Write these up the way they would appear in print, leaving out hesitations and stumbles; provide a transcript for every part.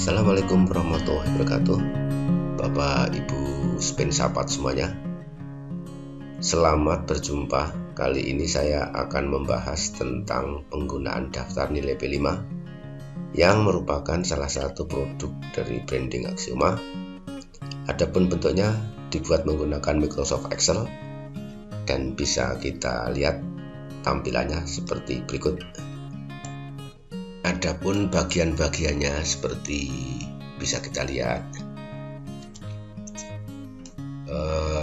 Assalamualaikum warahmatullahi wabarakatuh. Bapak Ibu pensahabat semuanya, selamat berjumpa. Kali ini saya akan membahas tentang penggunaan daftar nilai P5 yang merupakan salah satu produk dari branding Axioma. Adapun bentuknya dibuat menggunakan Microsoft Excel dan bisa kita lihat tampilannya seperti berikut. Adapun bagian-bagiannya seperti bisa kita lihat.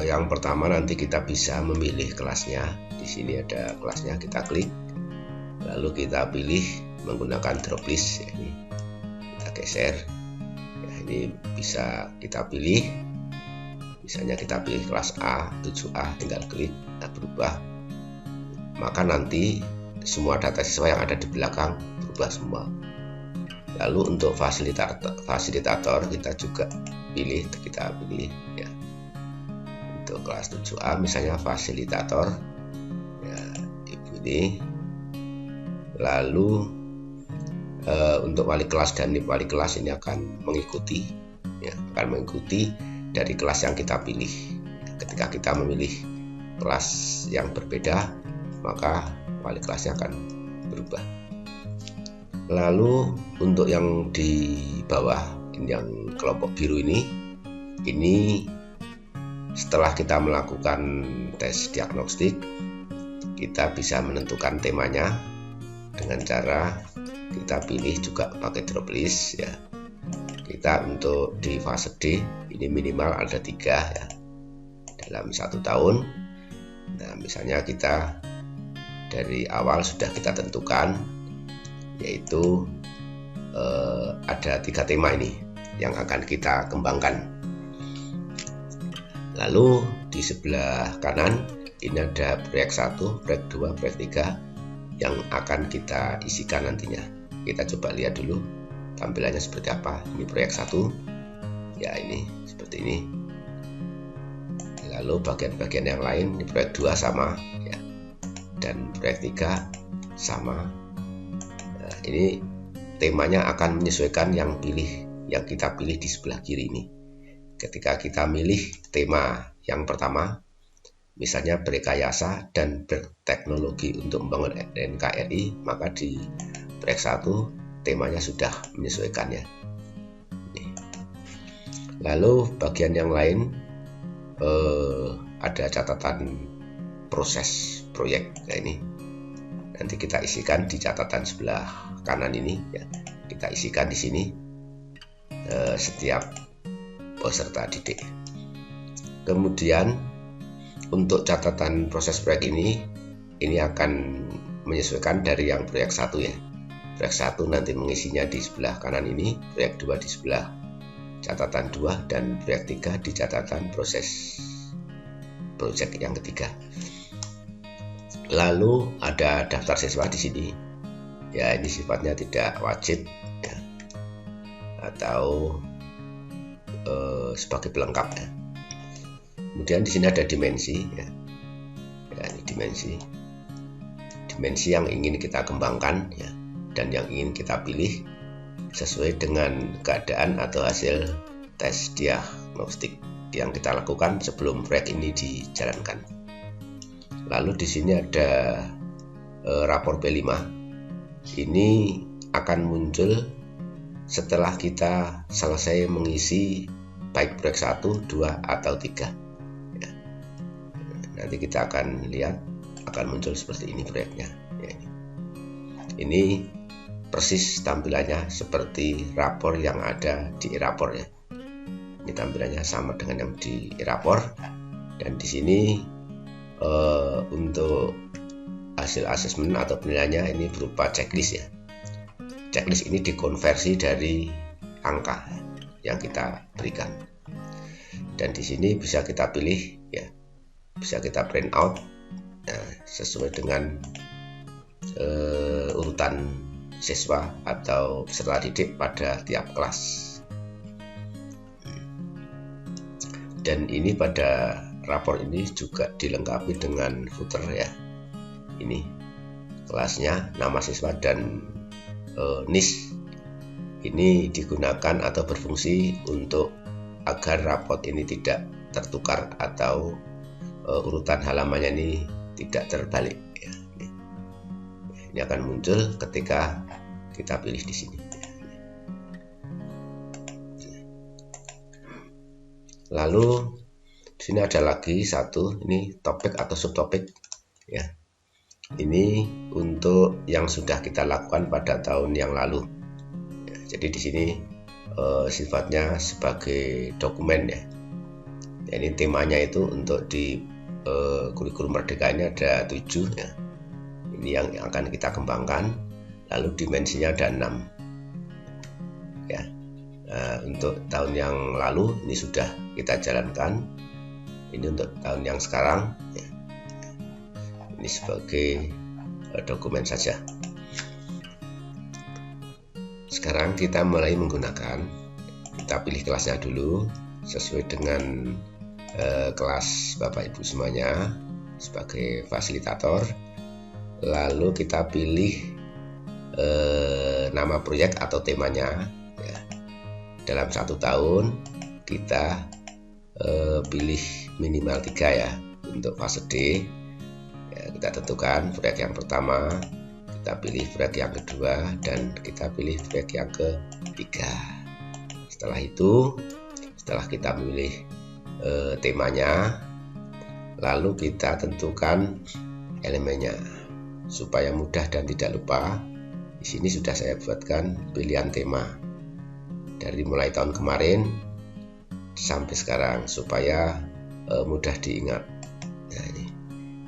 Yang pertama nanti kita bisa memilih kelasnya. Di sini ada kelasnya, kita klik, lalu kita pilih menggunakan drop list. Ini kita geser. Ya, ini bisa kita pilih. Misalnya kita pilih kelas A, 7A, tinggal klik, kita berubah. Maka nanti semua data siswa yang ada di belakang berubah semua. Lalu untuk fasilitator kita juga pilih, ya. Untuk kelas 7A misalnya fasilitator, ya, ibu ini. Lalu untuk wali kelas dan nib wali kelas ini akan mengikuti, ya, dari kelas yang kita pilih. Ketika kita memilih kelas yang berbeda, maka wali kelasnya akan berubah. Lalu untuk yang di bawah, yang kelompok biru ini setelah kita melakukan tes diagnostik, kita bisa menentukan temanya dengan cara kita pilih juga pakai drop list, ya. Kita untuk di fase D ini minimal ada 3, ya, dalam 1 tahun. Nah, misalnya kita dari awal sudah kita tentukan, yaitu ada 3 tema ini yang akan kita kembangkan. Lalu di sebelah kanan ini ada proyek 1, proyek 2, proyek 3 yang akan kita isikan nantinya. Kita coba lihat dulu tampilannya seperti apa. Ini proyek 1, ya, ini seperti ini. Lalu bagian-bagian yang lain, ini proyek 2 sama, ya, dan proyek 3 sama. Nah, ini temanya akan menyesuaikan yang kita pilih di sebelah kiri ini. Ketika kita milih tema yang pertama, misalnya berrekayasa dan berteknologi untuk membangun NKRI, maka di proyek 1 temanya sudah menyesuaikannya. Lalu bagian yang lain ada catatan proses proyek. Nah, ini nanti kita isikan di catatan sebelah kanan ini, ya. Kita isikan di sini setiap peserta didik. Kemudian untuk catatan proses proyek ini akan menyesuaikan dari yang proyek 1, ya. Proyek 1 nanti mengisinya di sebelah kanan ini, proyek 2 di sebelah catatan 2, dan proyek 3 di catatan proses proyek yang ketiga. Lalu ada daftar siswa di sini, ya, ini sifatnya tidak wajib, ya, atau sebagai pelengkap, ya. Kemudian di sini ada dimensi, ya. Ya, ini dimensi yang ingin kita kembangkan, ya, dan yang ingin kita pilih sesuai dengan keadaan atau hasil tes diagnostik yang kita lakukan sebelum proyek ini dijalankan. Lalu di sini ada rapor P5. Ini akan muncul setelah kita selesai mengisi baik proyek 1, 2, atau 3. Ya. Nanti kita akan lihat akan muncul seperti ini proyeknya. Ya, ini persis tampilannya seperti rapor yang ada di e-rapor, ya. Ini tampilannya sama dengan yang di e-rapor, dan di sini untuk hasil asesmen atau penilaiannya ini berupa checklist, ya. Checklist ini dikonversi dari angka yang kita berikan, dan di sini bisa kita pilih, ya, bisa kita print out, ya, sesuai dengan urutan siswa atau peserta didik pada tiap kelas. Dan ini pada rapor ini juga dilengkapi dengan footer, ya. Ini kelasnya, nama siswa, dan NIS ini digunakan atau berfungsi untuk agar rapot ini tidak tertukar atau urutan halamannya ini tidak terbalik ya. Ini akan muncul ketika kita pilih di sini. Lalu di sini ada lagi satu, ini topik atau subtopik ya. Ini untuk yang sudah kita lakukan pada tahun yang lalu. Ya, jadi di sini sifatnya sebagai dokumen ya. Ya, ini temanya itu untuk di kurikulum Merdeka ini ada 7 ya. Ini yang akan kita kembangkan. Lalu dimensinya ada 6 ya. Untuk tahun yang lalu ini sudah kita jalankan. Ini untuk tahun yang sekarang ya. Ini sebagai dokumen saja. Sekarang kita mulai menggunakan, kita pilih kelasnya dulu sesuai dengan kelas Bapak Ibu semuanya sebagai fasilitator. Lalu kita pilih nama proyek atau temanya ya. Dalam 1 tahun kita pilih minimal 3 ya. Untuk fase D ya, kita tentukan proyek yang pertama, kita pilih proyek yang kedua, dan kita pilih proyek yang ketiga. Setelah itu, setelah kita memilih temanya, lalu kita tentukan elemennya supaya mudah dan tidak lupa. Di sini sudah saya buatkan pilihan tema dari mulai tahun kemarin sampai sekarang supaya mudah diingat. Nah, ini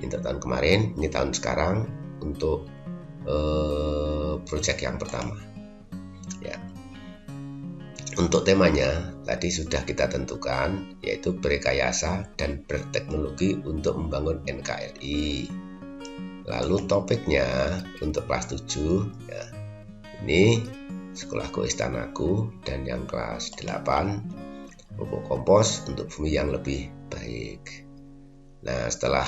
untuk tahun kemarin, ini tahun sekarang untuk proyek yang pertama ya. Untuk temanya tadi sudah kita tentukan, yaitu berrekayasa dan berteknologi untuk membangun NKRI. Lalu topiknya untuk kelas 7 ya, ini Sekolahku Istanaku, dan yang kelas 8 pupuk kompos untuk bumi yang lebih baik. Nah, setelah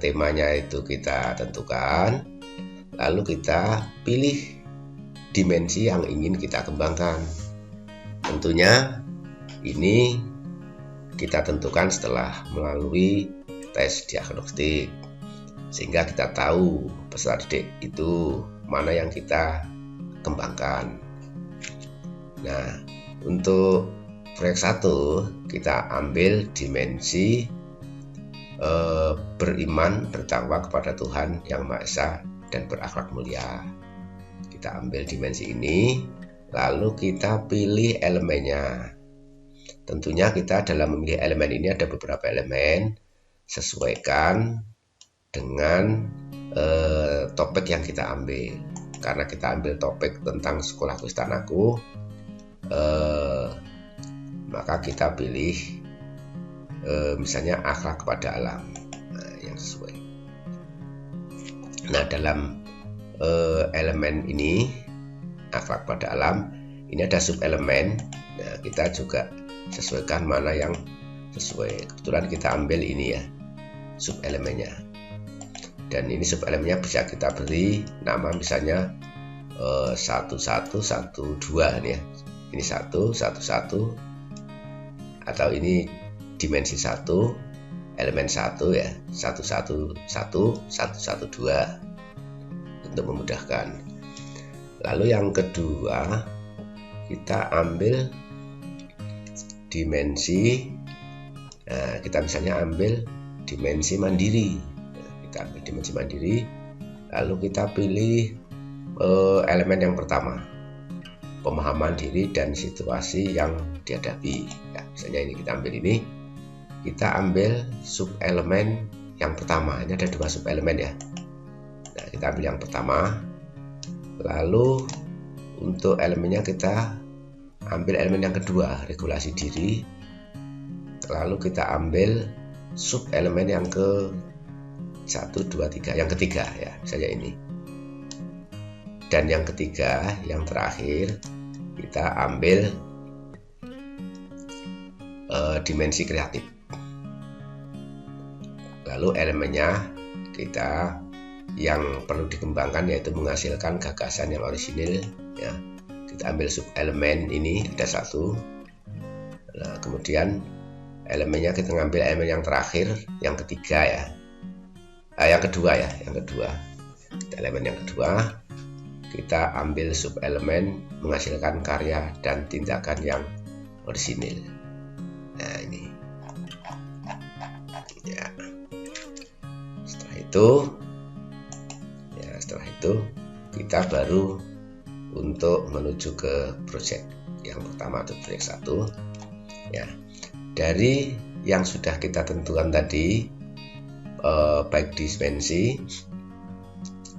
temanya itu kita tentukan, lalu kita pilih dimensi yang ingin kita kembangkan. Tentunya ini kita tentukan setelah melalui tes diagnostik, sehingga kita tahu peserta didik itu mana yang kita kembangkan. Nah, untuk proyek 1 kita ambil dimensi beriman, bertakwa kepada Tuhan Yang Maha Esa dan berakhlak mulia. Kita ambil dimensi ini, lalu kita pilih elemennya. Tentunya kita dalam memilih elemen ini ada beberapa elemen, sesuaikan dengan topik yang kita ambil. Karena kita ambil topik tentang Sekolahku Istanaku, maka kita pilih misalnya akhlak kepada alam, yang sesuai. Nah, dalam elemen ini akhlak pada alam, ini ada sub elemen. Nah, kita juga sesuaikan mana yang sesuai. Kebetulan kita ambil ini ya, sub elemennya. Dan ini sub elemennya bisa kita beri nama misalnya 1112 nih ya. Ini 111, atau ini dimensi 1, elemen 1 ya, 111, 112 untuk memudahkan. Lalu yang kedua, kita ambil dimensi, nah, kita misalnya ambil dimensi mandiri. Nah, kita ambil dimensi mandiri, lalu kita pilih elemen yang pertama, pemahaman diri dan situasi yang dihadapi. Ya, misalnya ini kita ambil ini, kita ambil sub elemen yang pertama. Ini ada 2 sub elemen ya. Nah, kita ambil yang pertama, lalu untuk elemennya kita ambil elemen yang kedua, regulasi diri. Lalu kita ambil sub elemen yang ke 1, 2, 3, yang ketiga ya, misalnya ini. Dan yang ketiga, yang terakhir, kita ambil dimensi kreatif. Lalu elemennya kita yang perlu dikembangkan yaitu menghasilkan gagasan yang orisinil ya. Kita ambil sub elemen ini, ada satu. Nah, kemudian elemennya kita ngambil elemen yang terakhir, yang ketiga ya. Yang kedua ya, yang kedua. Elemen yang kedua kita ambil sub elemen menghasilkan karya dan tindakan yang orisinil. Nah ini ya. Setelah itu kita baru untuk menuju ke project yang pertama atau project 1 ya. Dari yang sudah kita tentukan tadi baik dimensi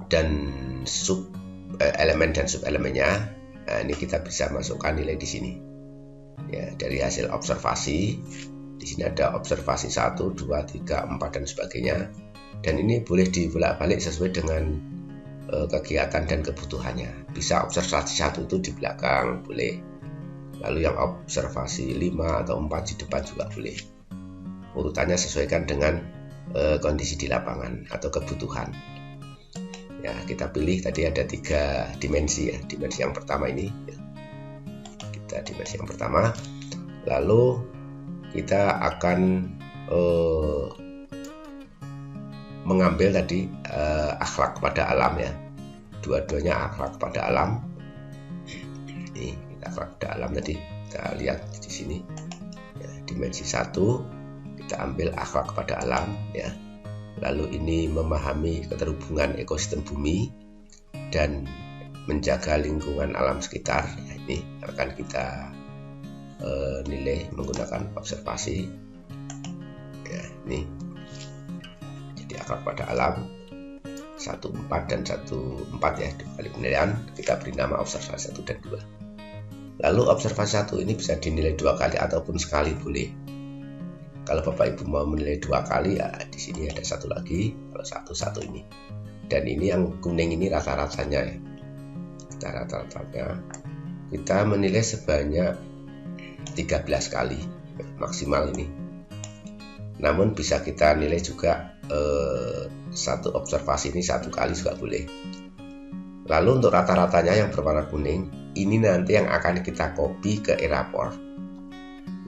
dan sub elemen dan sub elemennya, nah, ini kita bisa masukkan nilai di sini ya. Dari hasil observasi di sini ada observasi 1, 2, 3, 4 dan sebagainya, dan ini boleh dibolak-balik sesuai dengan kegiatan dan kebutuhannya. Bisa observasi 1 itu di belakang boleh, lalu yang observasi 5 atau 4 di depan juga boleh. Urutannya sesuaikan dengan kondisi di lapangan atau kebutuhan ya. Kita pilih tadi ada 3 dimensi ya. Dimensi yang pertama ini ya. Kita dimensi yang pertama, lalu kita akan mengambil tadi akhlak pada alam ya. Dua-duanya akhlak pada alam. Ini kita akhlak pada alam tadi kita lihat di sini ya. Dimensi 1 kita ambil akhlak pada alam ya. Lalu ini memahami keterhubungan ekosistem bumi dan menjaga lingkungan alam sekitar ya. Ini akan kita nilai menggunakan observasi ya. Ini jadi akhlak pada alam 1, 4 dan 1, 4 ya. 2 kali penilaian kita beri nama observasi 1 dan 2. Lalu observasi 1 ini bisa dinilai 2 kali ataupun sekali boleh. Kalau Bapak Ibu mau menilai 2 kali ya di sini ada 1 lagi, kalau 1 ini. Dan ini yang kuning ini rata-ratanya ya. Rata-ratanya kita menilai sebanyak 13 kali maksimal ini. Namun bisa kita nilai juga satu observasi ini 1 kali juga boleh. Lalu untuk rata-ratanya yang berwarna kuning ini nanti yang akan kita copy ke e-rapor.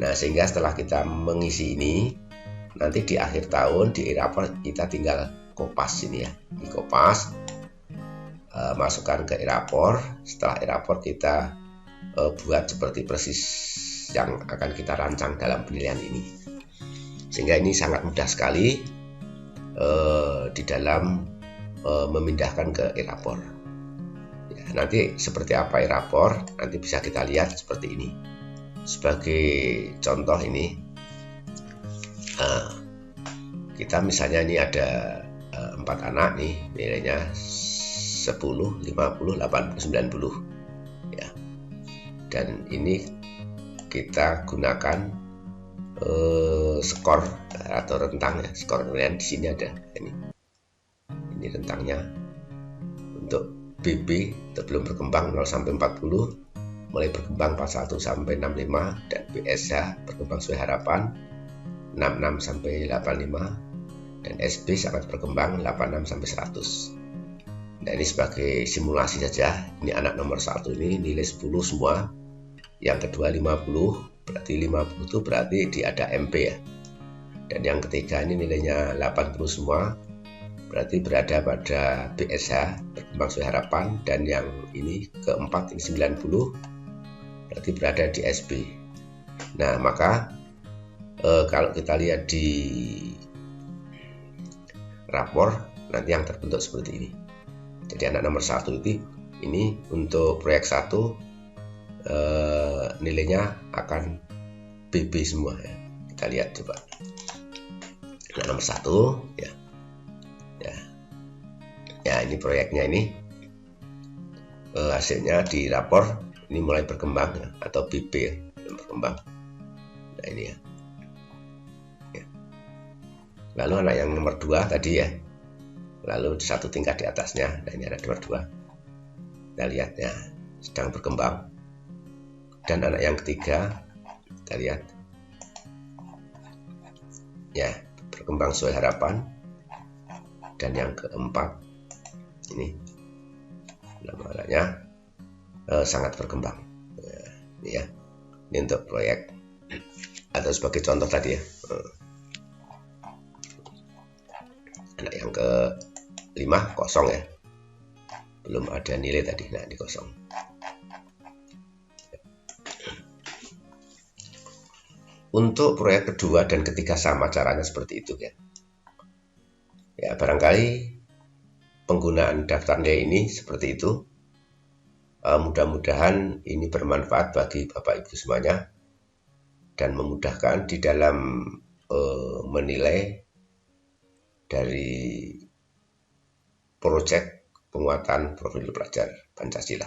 Nah, sehingga setelah kita mengisi ini, nanti di akhir tahun di e-rapor kita tinggal kopas ini ya. Di kopas, masukkan ke e-rapor. Setelah e-rapor kita buat seperti persis yang akan kita rancang dalam penilaian ini. Sehingga ini sangat mudah sekali di dalam memindahkan ke e-rapor. Ya, nanti seperti apa e-rapor, nanti bisa kita lihat seperti ini. Sebagai contoh ini, kita misalnya ini ada 4 anak nih, nilainya 10, 50, 80, 90 ya. Dan ini kita gunakan skor atau rentang ya. Skor penilaian di sini ada ini rentangnya. Untuk BB itu belum berkembang 0 sampai 40, mulai berkembang 41 sampai 65, dan BSH berkembang sesuai harapan 66 sampai 85, dan SB sangat berkembang 86 sampai 100. Nah, ini sebagai simulasi saja. Ini anak nomor 1 ini nilai 10 semua. Yang kedua 50, berarti 50 itu berarti dia ada MP ya. Dan yang ketiga ini nilainya 80 semua, berarti berada pada BSH berkembang sesuai harapan. Dan yang ini keempat ini 90, berarti berada di SB. Nah, maka kalau kita lihat di rapor nanti yang terbentuk seperti ini. Jadi anak nomor 1 itu ini untuk proyek 1 nilainya akan BB semua ya. Kita lihat coba. Anak nomor 1 ya. Ya, ini proyeknya ini hasilnya di rapor ini mulai berkembang ya, atau BB ya, berkembang. Nah, ini ya. Lalu anak yang nomor 2 tadi ya, lalu 1 tingkat di atasnya. Nah, ini ada nomor 2. Kita lihat ya, sedang berkembang. Dan anak yang ketiga kita lihat ya, berkembang sesuai harapan. Dan yang keempat Ini gambarannya sangat berkembang. Ini ya, ini untuk proyek atau sebagai contoh tadi ya. Nah, yang ke-5 kosong ya, belum ada nilai tadi. Nah, ini kosong. Untuk proyek kedua dan ketiga sama caranya seperti itu ya. Ya, barangkali penggunaan daftar nilai ini seperti itu. Mudah-mudahan ini bermanfaat bagi Bapak Ibu semuanya dan memudahkan di dalam menilai dari proyek penguatan profil pelajar Pancasila.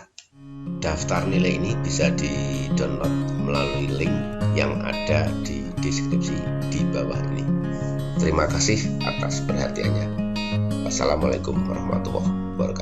Daftar nilai ini bisa di-download melalui link yang ada di deskripsi di bawah ini. Terima kasih atas perhatiannya. Wassalamualaikum warahmatullahi wabarakatuh.